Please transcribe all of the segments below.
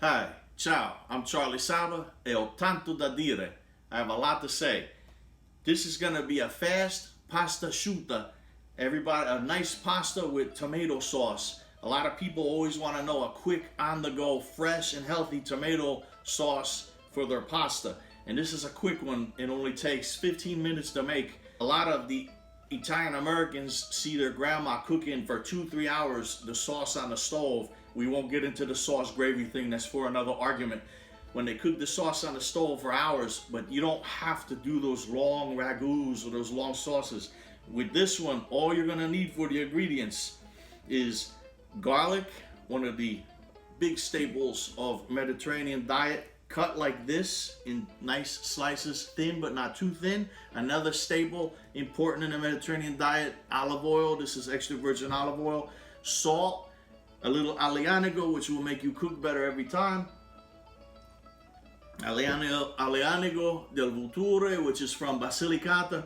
Hi, ciao, I'm Charlie Saba, e ho tanto da dire. I have a lot to say. This is gonna be a fast pasta asciutta. Everybody, a nice pasta with tomato sauce. A lot of people always want to know a quick, on-the-go, fresh and healthy tomato sauce for their pasta. And this is a quick one. It only takes 15 minutes to make. A lot of the Italian Americans see their grandma cooking for 2-3 hours the sauce on the stove. We won't get into the sauce gravy thing, that's for another argument. When they cook the sauce on the stove for hours, but you don't have to do those long ragouts or those long sauces. With this one, all you're gonna need for the ingredients is garlic, one of the big staples of Mediterranean diet, cut like this in nice slices, thin but not too thin. Another staple important in the Mediterranean diet, olive oil. This is extra virgin olive oil. Salt, a little Aglianico, which will make you cook better every time. Aglianico del Vulture, which is from Basilicata.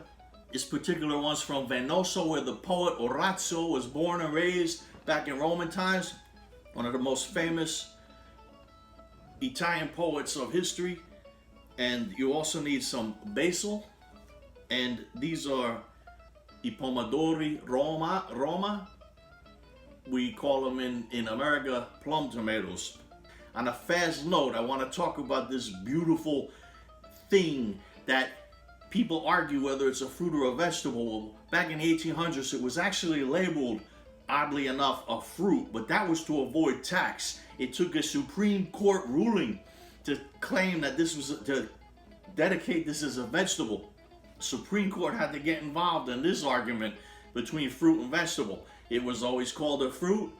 This particular one's from Venosa, where the poet Orazio was born and raised back in Roman times. One of the most famous Italian poets of history. And you also need some basil, and these are I pomodori Roma. We call them in America plum tomatoes. On a fast note, I want to talk about this beautiful thing that people argue whether it's a fruit or a vegetable. Back in the 1800s, it was actually labeled, oddly enough, a fruit, but that was to avoid tax. It took a Supreme Court ruling to claim that this was to dedicate this as a vegetable. Supreme Court had to get involved in this argument between fruit and vegetable. It was always called a fruit,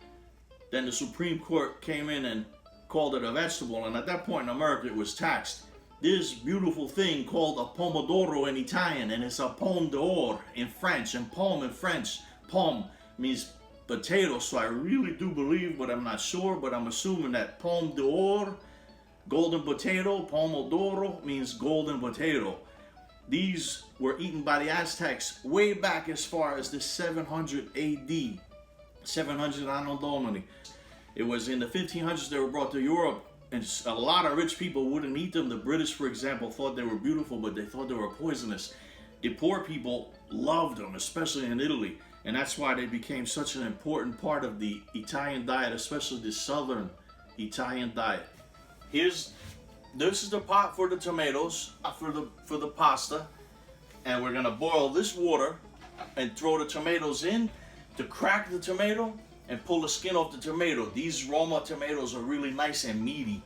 then the Supreme Court came in and called it a vegetable, and at that point in America it was taxed. This beautiful thing called a pomodoro in Italian, and it's a pomme d'or in French, and pomme in French, pomme means potato, so I really do believe, but I'm not sure, but I'm assuming that pomme d'or, golden potato, pomodoro means golden potato. These were eaten by the Aztecs way back as far as the 700 AD, 700 Anno Domini. It was in the 1500s they were brought to Europe, and a lot of rich people wouldn't eat them. The British, for example, thought they were beautiful, but they thought they were poisonous. The poor people loved them, especially in Italy, and that's why they became such an important part of the Italian diet, especially the southern Italian diet. This is the pot for the tomatoes, for the pasta, and we're gonna boil this water and throw the tomatoes in to crack the tomato and pull the skin off the tomato. These Roma tomatoes are really nice and meaty,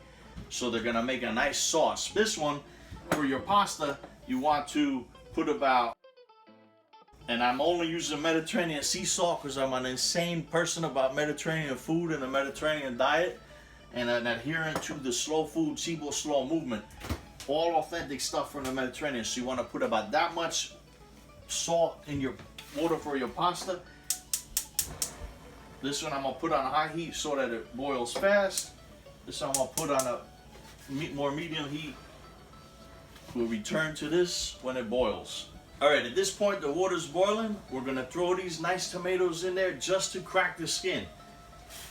so they're gonna make a nice sauce. This one, for your pasta, you want to put about, and I'm only using Mediterranean sea salt because I'm an insane person about Mediterranean food and the Mediterranean diet, and an adherent to the slow food, cibo slow movement. All authentic stuff from the Mediterranean. So you want to put about that much salt in your water for your pasta. This one I'm gonna put on high heat so that it boils fast. This one I'm gonna put on a more medium heat. We'll return to this when it boils. All right, at this point the water's boiling. We're gonna throw these nice tomatoes in there just to crack the skin.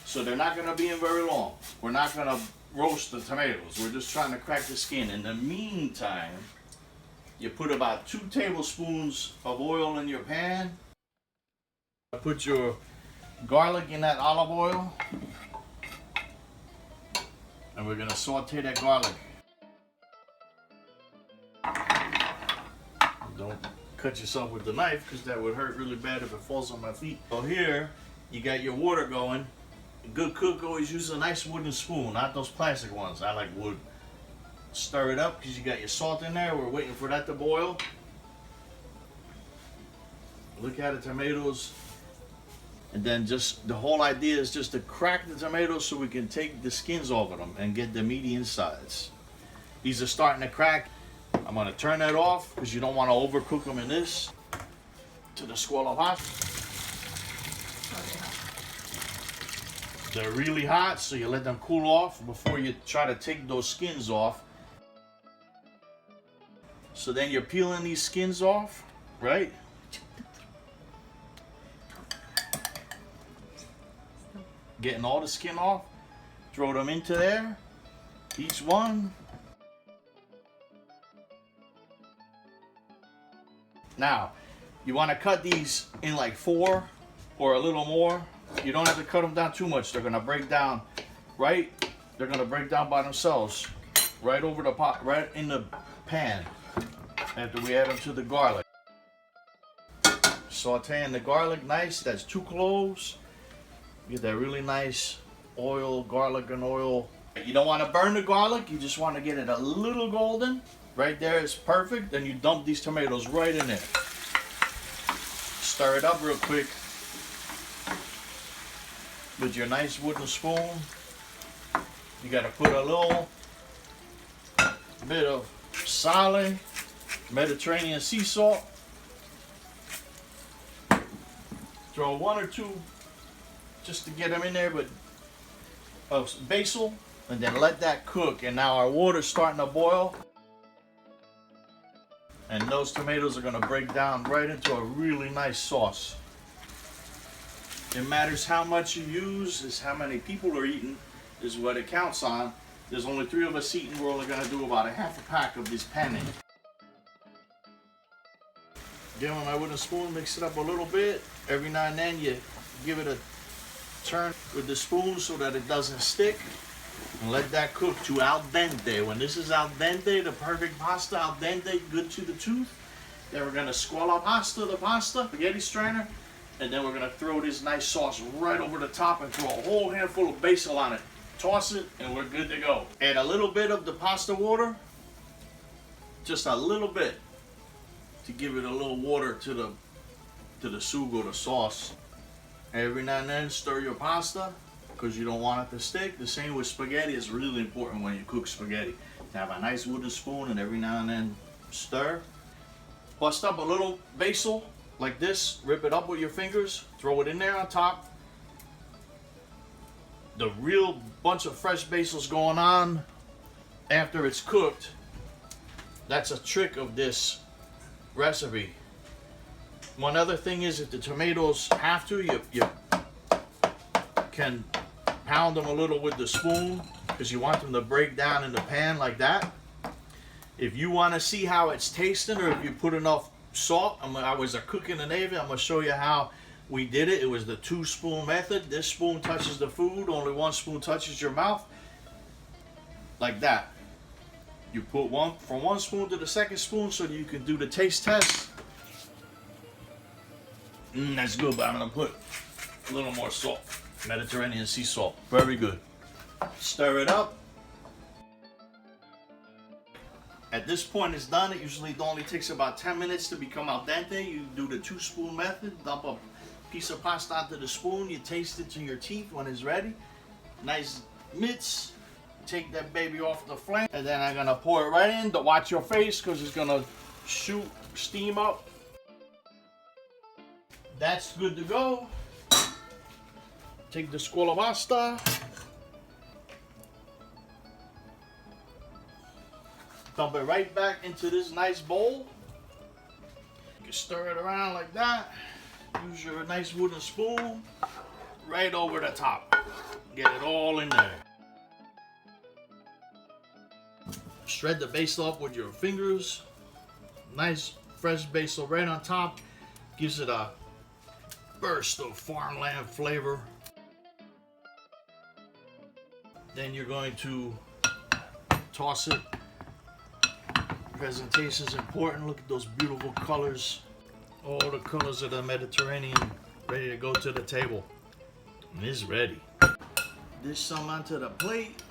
So they're not gonna be in very long. We're not gonna roast the tomatoes. We're just trying to crack the skin. In the meantime, you put about 2 tablespoons of oil in your pan. Put your garlic in that olive oil, and we're gonna saute that garlic. Don't cut yourself with the knife because that would hurt really bad if it falls on my feet. So here you got your water going. A good cook always uses a nice wooden spoon, not those plastic ones. I like wood. Stir it up because you got your salt in there. We're waiting for that to boil. Look at the tomatoes. And then just the whole idea is just to crack the tomatoes so we can take the skins off of them and get the meaty insides. These are starting to crack. I'm going to turn that off because you don't want to overcook them in this. To the squalor hot. They're really hot, so you let them cool off before you try to take those skins off. So then you're peeling these skins off, right? Getting all the skin off, throw them into there, each one. Now, you want to cut these in like 4 or a little more. You don't have to cut them down too much. They're gonna break down, right? They're gonna break down by themselves, right over the pot, right in the pan. After we add them to the garlic. Sauteing the garlic nice. That's 2 cloves. Get that really nice oil, garlic and oil. You don't want to burn the garlic. You just want to get it a little golden. Right there is perfect. Then you dump these tomatoes right in there. Stir it up real quick with your nice wooden spoon. You got to put a little bit of solid Mediterranean sea salt. Throw 1 or 2 just to get them in there, but of basil, and then let that cook. And now our water's starting to boil, and those tomatoes are going to break down right into a really nice sauce. It matters how much you use, is how many people are eating, is what it counts on. There's only 3 of us eating. We're only going to do about a half a pack of this penne. Again, with my wooden spoon, mix it up a little bit. Every now and then you give it a turn with the spoon so that it doesn't stick. And let that cook to al dente. When this is al dente, the perfect pasta, al dente, good to the tooth, then we're gonna squalla pasta, the pasta, spaghetti strainer, and then we're gonna throw this nice sauce right over the top and throw a whole handful of basil on it. Toss it, and we're good to go. Add a little bit of the pasta water, just a little bit, to give it a little water to the sugo, the sauce. Every now and then stir your pasta because you don't want it to stick. The same with spaghetti. It's really important when you cook spaghetti to have a nice wooden spoon and every now and then stir. Bust up a little basil like this. Rip it up with your fingers. Throw it in there on top. The real bunch of fresh basil's going on after it's cooked. That's a trick of this recipe. One other thing is, if the tomatoes have to, you can pound them a little with the spoon because you want them to break down in the pan like that. If you want to see how it's tasting, or if you put enough salt, I was a cook in the Navy. I'm going to show you how we did it. It was the 2-spoon method. This spoon touches the food, only 1 spoon touches your mouth. Like that. You put from 1 spoon to the 2nd spoon so that you can do the taste test. That's good, but I'm gonna put a little more salt. Mediterranean sea salt. Very good. Stir it up. At this point it's done. It usually only takes about 10 minutes to become al dente. You do the 2-spoon method. Dump a piece of pasta onto the spoon. You taste it to your teeth when it's ready. Nice mitts. Take that baby off the flame. And then I'm gonna pour it right in. Watch your face because it's gonna shoot steam up. That's good to go. Take the squalla pasta. Dump it right back into this nice bowl. You can stir it around like that. Use your nice wooden spoon. Right over the top. Get it all in there. Shred the basil up with your fingers. Nice fresh basil right on top. Gives it a burst of farmland flavor. Then you're going to toss it. Presentation is important. Look at those beautiful colors. All the colors of the Mediterranean ready to go to the table. And it's ready. Dish some onto the plate.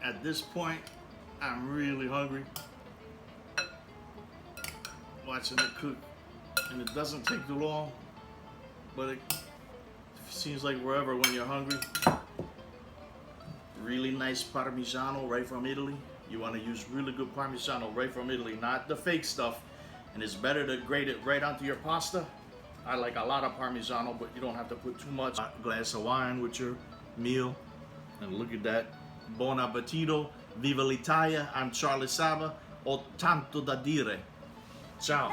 At this point, I'm really hungry. Watching it cook, and it doesn't take too long, but it seems like wherever when you're hungry. Really nice Parmigiano right from Italy. You want to use really good Parmigiano right from Italy, not the fake stuff. And it's better to grate it right onto your pasta. I like a lot of Parmigiano, but you don't have to put too much. A glass of wine with your meal. And look at that. Buon appetito. Viva l'Italia. I'm Charlie Saba. Ho tanto da dire. Ciao.